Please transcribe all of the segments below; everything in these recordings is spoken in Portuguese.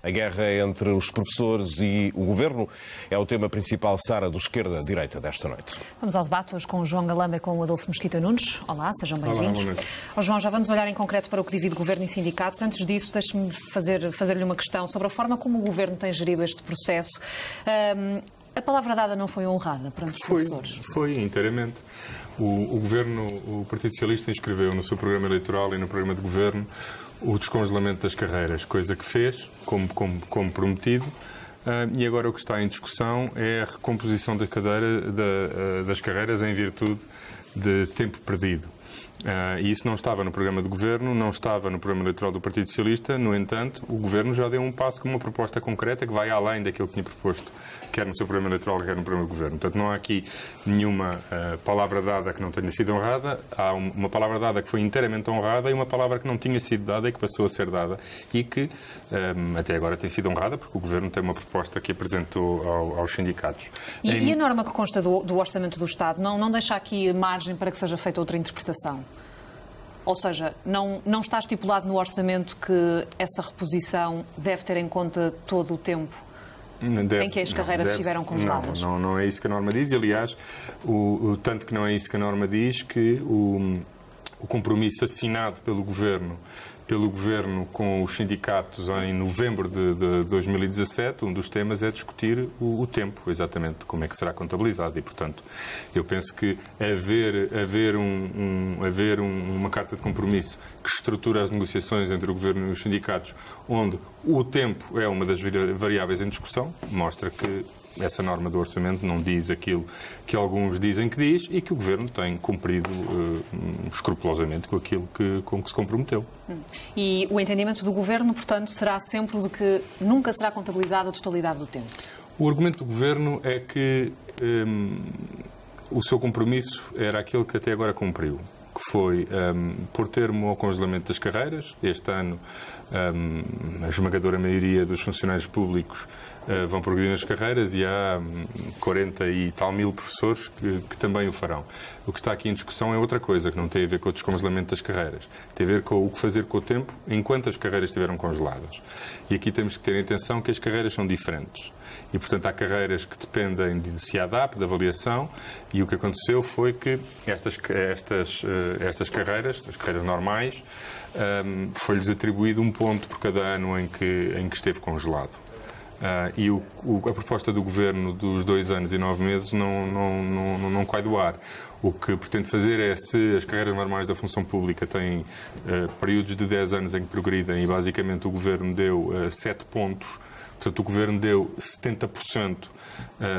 A guerra entre os professores e o Governo é o tema principal, Sara, do Esquerda-Direita desta noite. Vamos ao debate hoje com o João Galamba e com o Adolfo Mesquita Nunes. Olá, sejam bem-vindos. João, já vamos olhar em concreto para o que divide Governo e sindicatos. Antes disso, deixe-me fazer-lhe uma questão sobre a forma como o Governo tem gerido este processo. A palavra dada não foi honrada perante os professores? Foi, inteiramente. O Governo, o Partido Socialista, inscreveu no seu programa eleitoral e no programa de Governo o descongelamento das carreiras, coisa que fez, como prometido, e agora o que está em discussão é a recomposição das carreiras em virtude de tempo perdido. E isso não estava no programa de Governo, não estava no programa eleitoral do Partido Socialista. No entanto, o Governo já deu um passo com uma proposta concreta que vai além daquilo que tinha proposto, quer no seu programa eleitoral, quer no programa de Governo. Portanto, não há aqui nenhuma palavra dada que não tenha sido honrada. Há uma palavra dada que foi inteiramente honrada e uma palavra que não tinha sido dada e que passou a ser dada e que até agora tem sido honrada porque o Governo tem uma proposta que apresentou aos sindicatos. E a norma que consta do Orçamento do Estado não deixa aqui margem para que seja feita outra interpretação? Ou seja, não está estipulado no orçamento que essa reposição deve ter em conta todo o tempo em que as carreiras estiveram congeladas? Não é isso que a norma diz. Aliás, tanto que não é isso que a norma diz, que o compromisso assinado pelo Governo com os sindicatos em novembro de 2017, um dos temas é discutir o tempo, exatamente, como é que será contabilizado. E, portanto, eu penso que haver uma carta de compromisso que estrutura as negociações entre o Governo e os sindicatos, onde o tempo é uma das variáveis em discussão, mostra que essa norma do orçamento não diz aquilo que alguns dizem que diz e que o Governo tem cumprido escrupulosamente com aquilo com que se comprometeu. E o entendimento do Governo, portanto, será sempre o de que nunca será contabilizada a totalidade do tempo? O argumento do Governo é que o seu compromisso era aquele que até agora cumpriu, que foi pôr termo ao congelamento das carreiras. Este ano, a esmagadora maioria dos funcionários públicos vão progredir nas carreiras e há 40 e tal mil professores que também o farão. O que está aqui em discussão é outra coisa, que não tem a ver com o descongelamento das carreiras. Tem a ver com o que fazer com o tempo enquanto as carreiras estiveram congeladas. E aqui temos que ter em atenção que as carreiras são diferentes. E, portanto, há carreiras que dependem de CIADAP, de avaliação, e o que aconteceu foi que estas carreiras, as carreiras normais, foi-lhes atribuído um ponto por cada ano em que esteve congelado. E a proposta do Governo dos 2 anos e 9 meses não cai do ar. O que pretende fazer é, se as carreiras normais da função pública têm períodos de 10 anos em que progridem e basicamente o Governo deu 7 pontos, portanto o Governo deu 70%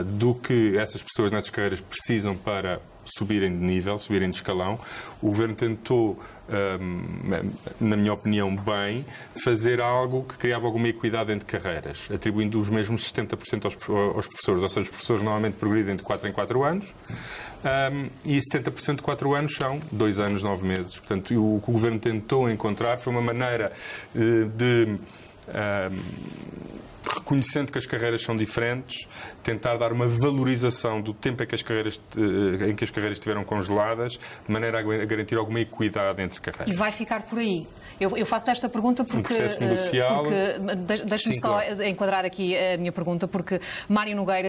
do que essas pessoas nessas carreiras precisam para subirem de nível, subirem de escalão. O Governo tentou, na minha opinião, bem, fazer algo que criava alguma equidade entre carreiras, atribuindo os mesmos 70% aos professores. Ou seja, os professores normalmente progridem de 4 em 4 anos e 70% de 4 anos são 2 anos, 9 meses. Portanto, o que o Governo tentou encontrar foi uma maneira de... reconhecendo que as carreiras são diferentes, tentar dar uma valorização do tempo em que as carreiras estiveram congeladas, de maneira a garantir alguma equidade entre carreiras. E vai ficar por aí? Eu faço esta pergunta porque... Um processo negocial... Deixe-me só enquadrar aqui a minha pergunta, porque Mário Nogueira,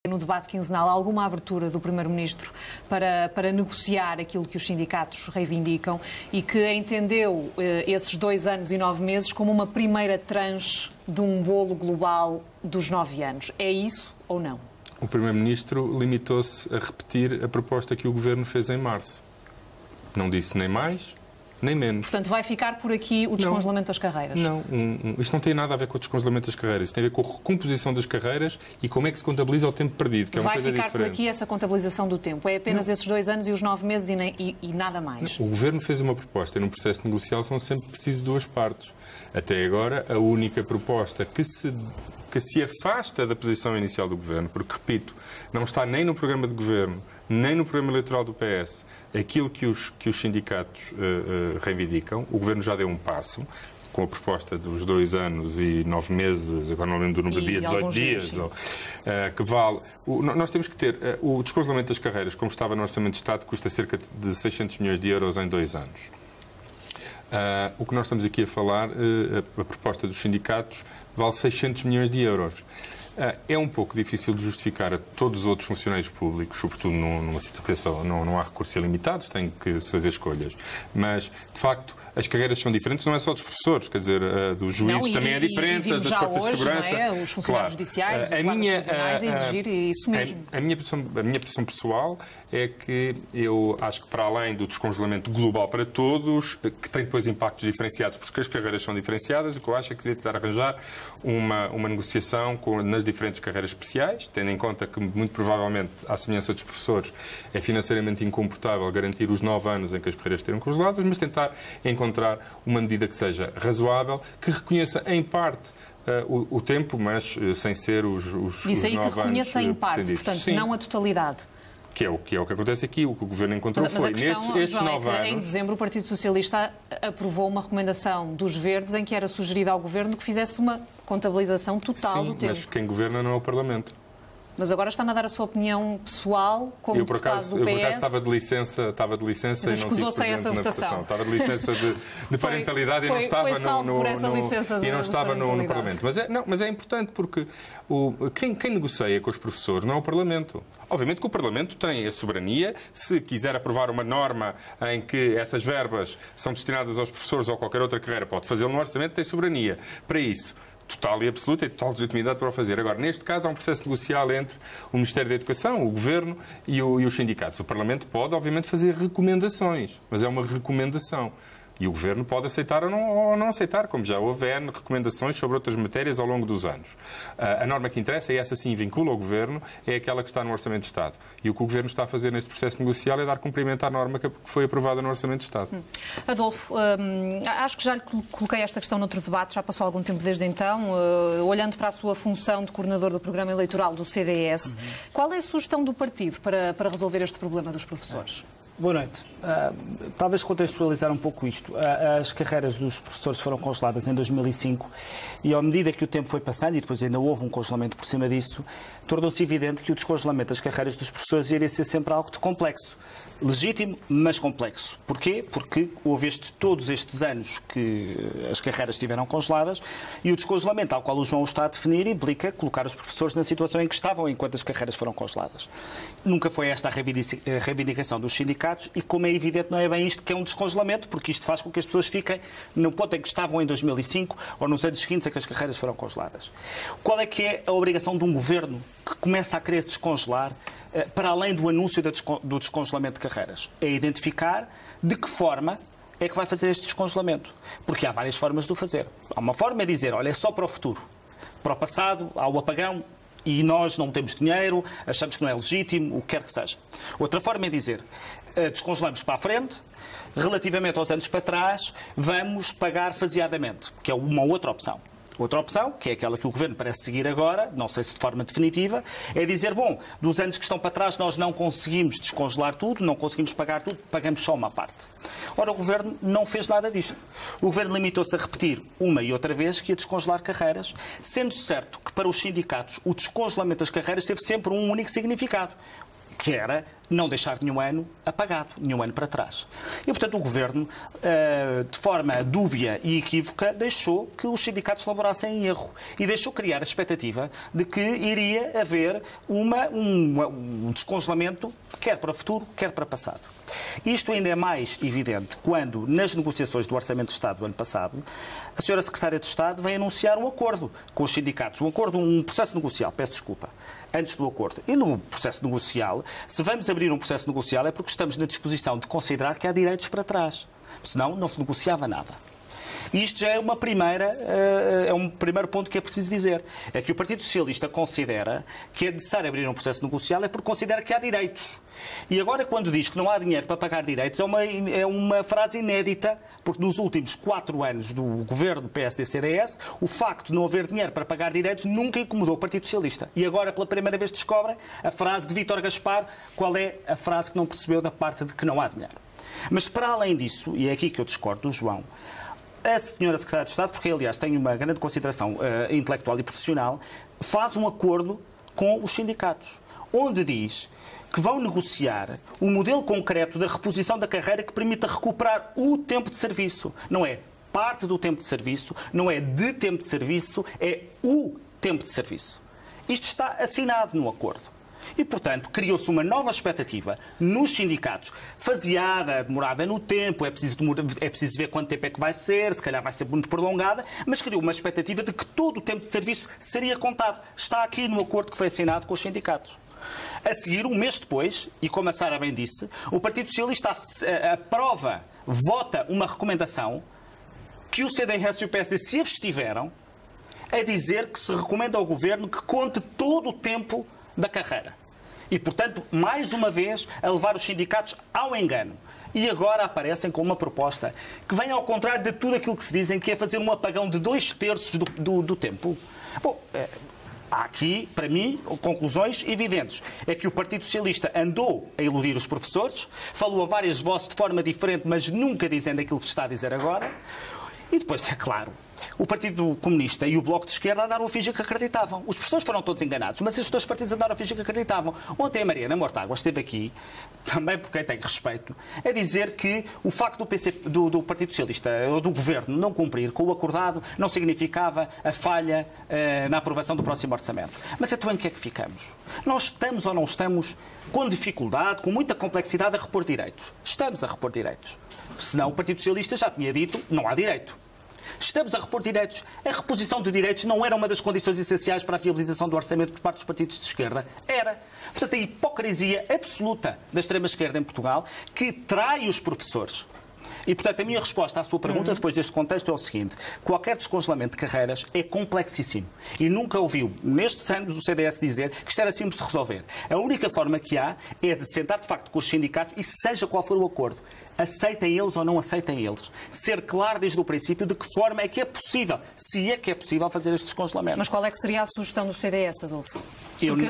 no debate quinzenal, há alguma abertura do Primeiro-Ministro para negociar aquilo que os sindicatos reivindicam e que entendeu esses 2 anos e 9 meses como uma primeira tranche de um bolo global dos 9 anos. É isso ou não? O Primeiro-Ministro limitou-se a repetir a proposta que o Governo fez em março. Não disse nem mais, nem menos. Portanto, vai ficar por aqui o descongelamento das carreiras? Não, isto não tem nada a ver com o descongelamento das carreiras. Isto tem a ver com a recomposição das carreiras e como é que se contabiliza o tempo perdido, que é uma coisa diferente. Vai ficar por aqui essa contabilização do tempo? É apenas esses 2 anos e os 9 meses e nada mais? O Governo fez uma proposta e num processo negocial são sempre precisas 2 partes. Até agora, a única proposta que se afasta da posição inicial do Governo, porque, repito, não está nem no programa de Governo, nem no programa eleitoral do PS, aquilo que os sindicatos reivindicam. O Governo já deu um passo, com a proposta dos 2 anos e 9 meses, agora não lembro do número de dias, 18 dias, que vale... Nós temos que ter... O descongelamento das carreiras, como estava no Orçamento de Estado, custa cerca de 600 milhões de euros em 2 anos. O que nós estamos aqui a falar, a proposta dos sindicatos, vale 600 milhões de euros. É um pouco difícil de justificar a todos os outros funcionários públicos, sobretudo numa situação, não há recursos ilimitados, tem que se fazer escolhas. Mas, de facto, as carreiras são diferentes, não é só dos professores, quer dizer, dos juízes também é diferente, das forças de segurança. Não é? Os funcionários judiciais, os quadros profissionais, a exigir isso mesmo. A minha posição pessoal é que eu acho que, para além do descongelamento global para todos, que tem depois impactos diferenciados, porque as carreiras são diferenciadas, o que eu acho é que se deve tentar arranjar uma negociação nas diferentes carreiras especiais, tendo em conta que, muito provavelmente, à semelhança dos professores, é financeiramente incomportável garantir os 9 anos em que as carreiras estejam congeladas, mas tentar encontrar uma medida que seja razoável, que reconheça, em parte, o tempo, mas sem ser os 9 anos. Isso aí que reconheça em parte, portanto, sim, não a totalidade. Que é o que acontece aqui. O que o Governo encontrou foi nestes 9 anos. Em dezembro, o Partido Socialista aprovou uma recomendação dos Verdes em que era sugerido ao Governo que fizesse uma contabilização total do tempo. Mas quem governa não é o Parlamento. Mas agora está-me a dar a sua opinião pessoal como deputado do PS. Eu, por acaso, estava de licença e não tive presente na votação. Estava de licença de parentalidade e não estava no Parlamento. Mas é importante porque quem negocia com os professores não é o Parlamento. Obviamente que o Parlamento tem a soberania, se quiser aprovar uma norma em que essas verbas são destinadas aos professores ou qualquer outra carreira, pode fazê-lo no orçamento, tem soberania para isso. Total e absoluta e total legitimidade para o fazer. Agora, neste caso, há um processo negocial entre o Ministério da Educação, o Governo e os sindicatos. O Parlamento pode, obviamente, fazer recomendações, mas é uma recomendação. E o Governo pode aceitar ou não aceitar, como já houve recomendações sobre outras matérias ao longo dos anos. A norma que interessa, e essa sim vincula o Governo, é aquela que está no Orçamento de Estado. E o que o Governo está a fazer neste processo negocial é dar cumprimento à norma que foi aprovada no Orçamento de Estado. Adolfo, acho que já lhe coloquei esta questão noutro debate, já passou algum tempo desde então. Olhando para a sua função de coordenador do programa eleitoral do CDS, qual é a sugestão do partido para resolver este problema dos professores? Boa noite. Talvez contextualizar um pouco isto. As carreiras dos professores foram congeladas em 2005 e, à medida que o tempo foi passando, e depois ainda houve um congelamento por cima disso, tornou-se evidente que o descongelamento das carreiras dos professores iria ser sempre algo de complexo. Legítimo, mas complexo. Porquê? Porque houve todos estes anos que as carreiras estiveram congeladas e o descongelamento ao qual o João está a definir implica colocar os professores na situação em que estavam enquanto as carreiras foram congeladas. Nunca foi esta a reivindicação dos sindicatos e, como é evidente, não é bem isto que é um descongelamento, porque isto faz com que as pessoas fiquem no ponto em que estavam em 2005 ou nos anos seguintes em que as carreiras foram congeladas. Qual é que é a obrigação de um governo que começa a querer descongelar para além do anúncio do descongelamento de carreiras? É identificar de que forma é que vai fazer este descongelamento. Porque há várias formas de o fazer. Há uma forma é dizer, olha, é só para o futuro. Para o passado, há o apagão e nós não temos dinheiro, achamos que não é legítimo, o que quer que seja. Outra forma é dizer, descongelamos para a frente, relativamente aos anos para trás, vamos pagar faseadamente, que é uma outra opção. Outra opção, que é aquela que o Governo parece seguir agora, não sei se de forma definitiva, é dizer, bom, dos anos que estão para trás nós não conseguimos descongelar tudo, não conseguimos pagar tudo, pagamos só uma parte. Ora, o Governo não fez nada disto. O Governo limitou-se a repetir uma e outra vez que ia descongelar carreiras, sendo certo que para os sindicatos o descongelamento das carreiras teve sempre um único significado, que era não deixar nenhum ano apagado, nenhum ano para trás. E, portanto, o Governo, de forma dúbia e equívoca, deixou que os sindicatos laborassem em erro e deixou criar a expectativa de que iria haver um descongelamento, quer para o futuro, quer para o passado. Isto ainda é mais evidente quando, nas negociações do Orçamento de Estado do ano passado, a senhora Secretária de Estado vem anunciar um acordo com os sindicatos, um processo negocial, peço desculpa, antes do acordo. E no processo negocial, se vamos abrir um processo negocial é porque estamos na disposição de considerar que há direitos para trás. Senão, não se negociava nada. E isto já é um primeiro ponto que é preciso dizer. É que o Partido Socialista considera que é necessário abrir um processo negocial é porque considera que há direitos. E agora, quando diz que não há dinheiro para pagar direitos, é uma frase inédita, porque nos últimos 4 anos do governo PSD-CDS, o facto de não haver dinheiro para pagar direitos nunca incomodou o Partido Socialista. E agora, pela primeira vez, descobrem a frase de Vítor Gaspar, qual é a frase que não percebeu da parte de que não há dinheiro. Mas, para além disso, e é aqui que eu discordo do João, a senhora Secretária de Estado, porque, aliás, tem uma grande consideração intelectual e profissional, faz um acordo com os sindicatos, onde diz que vão negociar o modelo concreto da reposição da carreira que permita recuperar o tempo de serviço. Não é parte do tempo de serviço, não é de tempo de serviço, é o tempo de serviço. Isto está assinado no acordo. E, portanto, criou-se uma nova expectativa nos sindicatos, faseada, demorada no tempo, é preciso ver quanto tempo é que vai ser, se calhar vai ser muito prolongada, mas criou uma expectativa de que todo o tempo de serviço seria contado. Está aqui no acordo que foi assinado com os sindicatos. A seguir, um mês depois, e como a Sara bem disse, o Partido Socialista aprova, vota uma recomendação que o CDS e o PSD se abstiveram a dizer que se recomenda ao Governo que conte todo o tempo da carreira. E, portanto, mais uma vez, a levar os sindicatos ao engano. E agora aparecem com uma proposta que vem ao contrário de tudo aquilo que se dizem, que é fazer um apagão de 2/3 do tempo. Bom, há aqui, para mim, conclusões evidentes. É que o Partido Socialista andou a iludir os professores, falou a várias vozes de forma diferente, mas nunca dizendo aquilo que se está a dizer agora. E depois, é claro, o Partido Comunista e o Bloco de Esquerda andaram a fingir que acreditavam. Os professores foram todos enganados, mas estes dois partidos andaram a fingir que acreditavam. Ontem a Mariana Mortágua esteve aqui, também por quem tem respeito, a dizer que o facto do Partido Socialista ou do Governo não cumprir com o acordado não significava a falha na aprovação do próximo orçamento. Mas então em que é que ficamos? Nós estamos ou não estamos com dificuldade, com muita complexidade a repor direitos? Estamos a repor direitos. Senão o Partido Socialista já tinha dito não há direito. Estamos a repor direitos. A reposição de direitos não era uma das condições essenciais para a viabilização do orçamento por parte dos partidos de esquerda. Era. Portanto, a hipocrisia absoluta da extrema-esquerda em Portugal que trai os professores. E, portanto, a minha resposta à sua pergunta, depois deste contexto, é o seguinte. Qualquer descongelamento de carreiras é complexíssimo. E nunca ouviu, nestes anos, o CDS dizer que isto era simples de resolver. A única forma que há é de sentar, de facto, com os sindicatos e seja qual for o acordo. Aceitem eles ou não aceitem eles. Ser claro desde o princípio de que forma é que é possível, se é que é possível fazer estes descongelamentos. Mas qual é que seria a sugestão do CDS, Adolfo?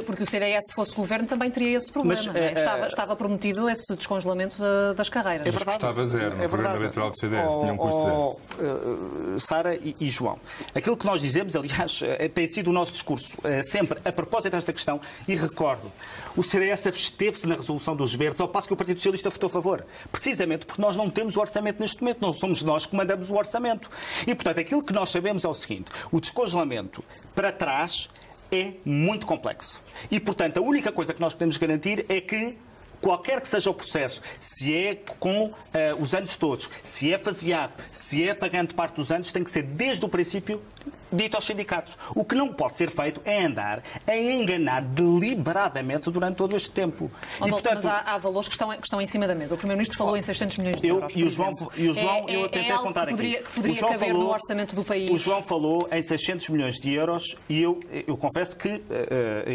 Porque o CDS, se fosse governo, também teria esse problema. Mas, estava prometido esse descongelamento das carreiras. É verdade. Custava zero no programa eleitoral do CDS, tinha um custo zero. Sara e João, aquilo que nós dizemos, aliás, tem sido o nosso discurso sempre a propósito desta questão, e recordo, o CDS absteve-se na resolução dos verdes, ao passo que o Partido Socialista votou a favor. Precisamente porque nós não temos o orçamento neste momento, não somos nós que mandamos o orçamento. E, portanto, aquilo que nós sabemos é o seguinte, o descongelamento para trás é muito complexo. E, portanto, a única coisa que nós podemos garantir é que qualquer que seja o processo, se é com os anos todos, se é faseado, se é pagando parte dos anos, tem que ser desde o princípio dito aos sindicatos. O que não pode ser feito é andar a enganar deliberadamente durante todo este tempo. E, portanto, mas há valores que estão em cima da mesa. O Primeiro-Ministro falou em 600 milhões de euros. Eu tentei apontar aqui. Que poderia caber no orçamento do país. O João falou em 600 milhões de euros e eu confesso que,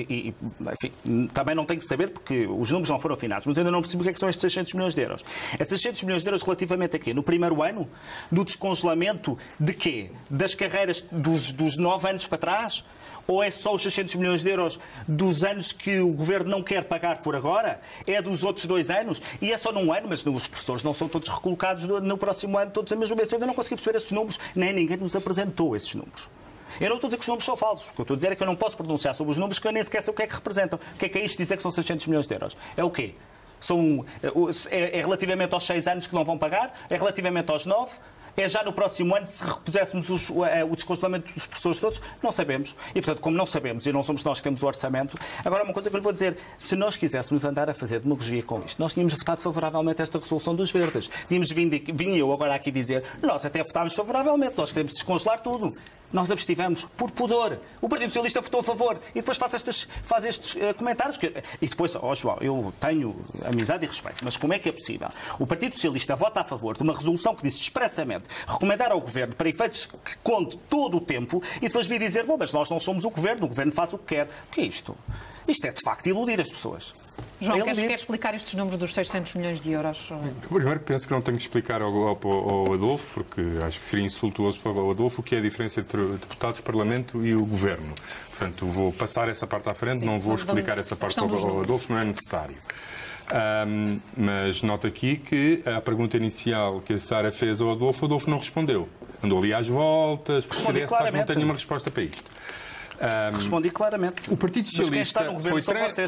enfim, também não tenho que saber porque os números não foram afinados, mas eu ainda não percebi o que são estes 600 milhões de euros. É 600 milhões de euros relativamente a quê? No primeiro ano? Do descongelamento de quê? Das carreiras dos 9 anos para trás? Ou é só os 600 milhões de euros dos anos que o Governo não quer pagar por agora? É dos outros 2 anos? E é só num ano, mas os professores não são todos recolocados no próximo ano, todos a mesma vez. Eu ainda não consegui perceber esses números, nem ninguém nos apresentou esses números. Eu não estou a dizer que os números são falsos. O que eu estou a dizer é que eu não posso pronunciar sobre os números que eu nem sequer sei o que é que representam. O que é isto dizer que são 600 milhões de euros? É o quê? É relativamente aos 6 anos que não vão pagar? É relativamente aos 9? É já no próximo ano, se repuséssemos o descongelamento dos professores todos? Não sabemos. E, portanto, como não sabemos e não somos nós que temos o orçamento, agora uma coisa que eu lhe vou dizer, se nós quiséssemos andar a fazer demagogia com isto, nós tínhamos votado favoravelmente esta resolução dos verdes. Vinha eu agora aqui dizer, nós até votámos favoravelmente, nós queremos descongelar tudo. Nós abstivemos por pudor. O Partido Socialista votou a favor e depois faz estes comentários. E depois, João, eu tenho amizade e respeito, mas como é que é possível? O Partido Socialista vota a favor de uma resolução que disse expressamente recomendar ao Governo para efeitos que conte todo o tempo e depois vir dizer, bom, mas nós não somos o Governo faz o que quer. O que é isto? Isto é, de facto, iludir as pessoas. João, quer explicar estes números dos 600 milhões de euros? Primeiro, penso que não tenho que explicar ao Adolfo, porque acho que seria insultuoso para o Adolfo, o que é a diferença entre deputados, Parlamento e o Governo. Portanto, vou passar essa parte à frente, não vou explicar essa parte ao Adolfo, não é necessário. Mas noto aqui que a pergunta inicial que a Sara fez ao Adolfo, o Adolfo não respondeu. Andou ali às voltas, porque o CDS não tem nenhuma resposta para isto. Respondi claramente. O Partido Socialista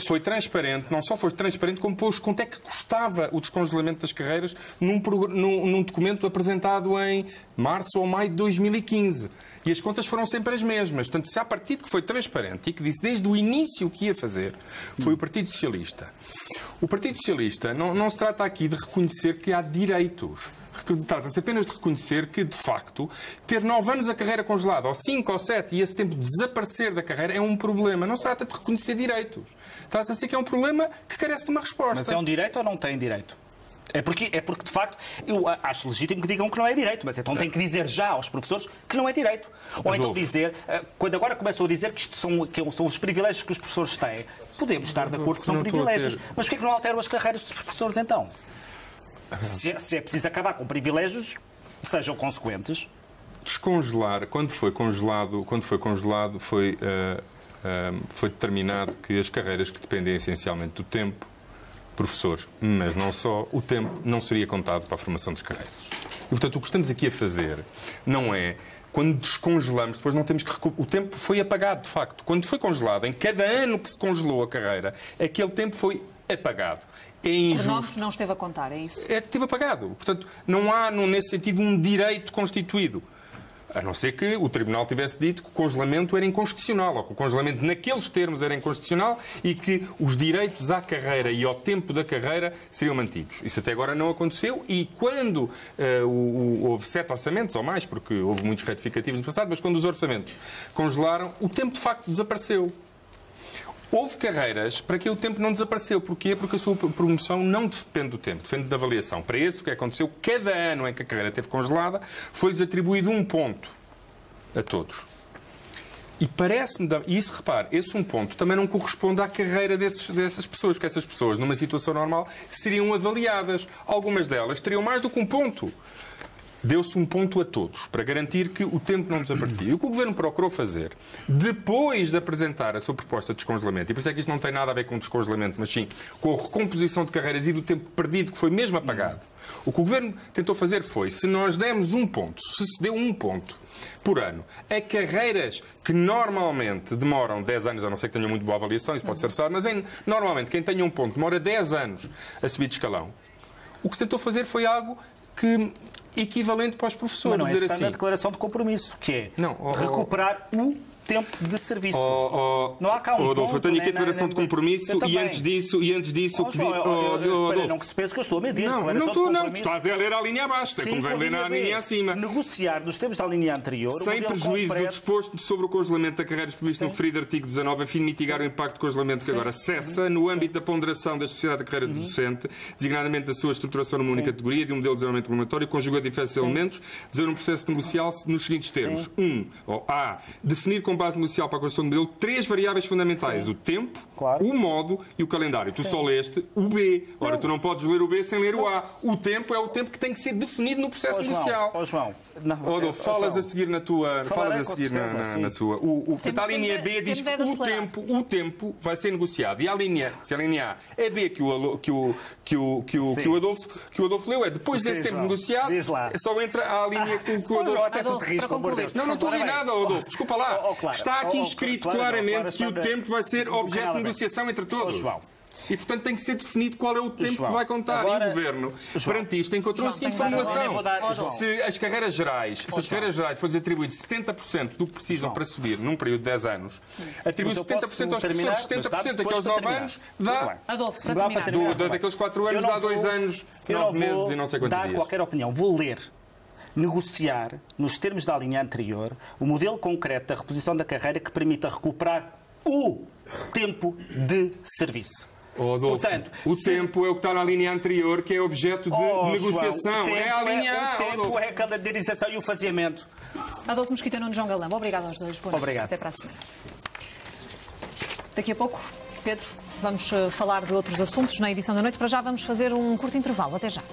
foi transparente, não só foi transparente, como pôs quanto é que custava o descongelamento das carreiras num documento apresentado em março ou maio de 2015. E as contas foram sempre as mesmas. Portanto, se há partido que foi transparente e que disse desde o início o que ia fazer, foi o Partido Socialista. O Partido Socialista não se trata aqui de reconhecer que há direitos. Trata-se apenas de reconhecer que, de facto, ter 9 anos a carreira congelada, ou 5 ou 7, e esse tempo desaparecer da carreira é um problema. Não se trata de reconhecer direitos. Trata-se que é um problema que carece de uma resposta. Mas é um direito ou não tem direito? É porque, de facto, eu acho legítimo que digam que não é direito, mas então tem que dizer já aos professores que não é direito. Ou então dizer, quando agora começam a dizer que isto são os privilégios que os professores têm, podemos estar de acordo que são privilégios. Mas porquê é que não alteram as carreiras dos professores então? Se é preciso acabar com privilégios, sejam consequentes. Descongelar, quando foi congelado, foi determinado que as carreiras que dependem essencialmente do tempo, professores, mas não só, o tempo não seria contado para a formação das carreiras. E, portanto, o que estamos aqui a fazer não é, quando descongelamos, depois não temos que recuperar. O tempo foi apagado, de facto. Quando foi congelado, em cada ano que se congelou a carreira, aquele tempo foi apagado. É injusto. Não esteve a contar, é isso? Esteve apagado. Portanto, não há, nesse sentido, um direito constituído. A não ser que o Tribunal tivesse dito que o congelamento era inconstitucional, ou que o congelamento naqueles termos era inconstitucional e que os direitos à carreira e ao tempo da carreira seriam mantidos. Isso até agora não aconteceu e quando houve 7 orçamentos ou mais, porque houve muitos retificativos no passado, mas quando os orçamentos congelaram, o tempo de facto desapareceu. Houve carreiras para que o tempo não desapareceu. Porquê? Porque a sua promoção não depende do tempo, depende da avaliação. Para isso, o que aconteceu, cada ano em que a carreira esteve congelada, foi-lhes atribuído 1 ponto a todos. E parece-me... E isso, repare, esse 1 ponto também não corresponde à carreira dessas pessoas, porque essas pessoas, numa situação normal, seriam avaliadas. Algumas delas teriam mais do que 1 ponto. Deu-se 1 ponto a todos, para garantir que o tempo não desaparecia. E o que o Governo procurou fazer, depois de apresentar a sua proposta de descongelamento, e por isso é que isto não tem nada a ver com descongelamento, mas sim com a recomposição de carreiras e do tempo perdido, que foi mesmo apagado, o que o Governo tentou fazer foi, se nós demos 1 ponto, se deu 1 ponto por ano, a carreiras que normalmente demoram 10 anos, a não ser que tenham muito boa avaliação, isso pode ser certo, mas normalmente quem tenha 1 ponto demora 10 anos a subir de escalão, o que se tentou fazer foi algo que... equivalente para os professores. Mas não é dizer está assim, na declaração de compromisso, que é recuperar o tempo de serviço. Não há cá um Adolfo, eu tenho aqui a declaração de compromisso e antes disso o que não que se pense que eu estou a medir. Não, estás a ler a linha abaixo, é como vai ler a linha acima. Negociar nos termos da linha anterior... Sem prejuízo do disposto sobre o congelamento da carreiras previsto no referido artigo 19, a fim de mitigar o impacto do congelamento que agora cessa, no âmbito da ponderação da sociedade da carreira do docente, designadamente da sua estruturação numa única categoria, de um modelo de desenvolvimento regulatório, conjugado de diversos elementos, dizer um processo negocial nos seguintes termos. A. Definir com base negocial para a construção do modelo 3 variáveis fundamentais. O tempo, o modo e o calendário. Tu só leste o B. Ora, tu não podes ler o B sem ler o A. O tempo é o tempo que tem que ser definido no processo negocial. João. Adolfo, falas a seguir na tua... Falas a seguir na sua... A linha B diz que o tempo vai ser negociado. E se a linha A é B que o Adolfo leu, é depois desse tempo negociado, só entra a linha que o Adolfo... Não estou a ler nada, Adolfo. Desculpa lá. Está aqui escrito claramente que o tempo vai ser objeto de negociação entre todos. E, portanto, tem que ser definido qual é o tempo que vai contar. Agora, e o Governo, perante isto, encontrou a seguinte formulação. Se as carreiras gerais for-lhes atribuído 70% do que precisam para subir num período de 10 anos, atribui 70% aos professores, 70% daqueles 9 anos, dá... Adolfo, para terminar. Daqueles 4 anos, dá 2 anos, 9 meses e não sei quantos dias. Dar qualquer opinião. Vou ler. Negociar, nos termos da linha anterior, o modelo concreto da reposição da carreira que permita recuperar o tempo de serviço. Adolfo, portanto, o tempo é o que está na linha anterior, que é objeto de negociação. João, é a linha A. O tempo é a calendarização e o faseamento. Adolfo Mesquita Nunes, João Galamba. Obrigado aos dois. Obrigado. Até para a semana. Daqui a pouco, Pedro, vamos falar de outros assuntos na edição da noite. Para já vamos fazer um curto intervalo. Até já.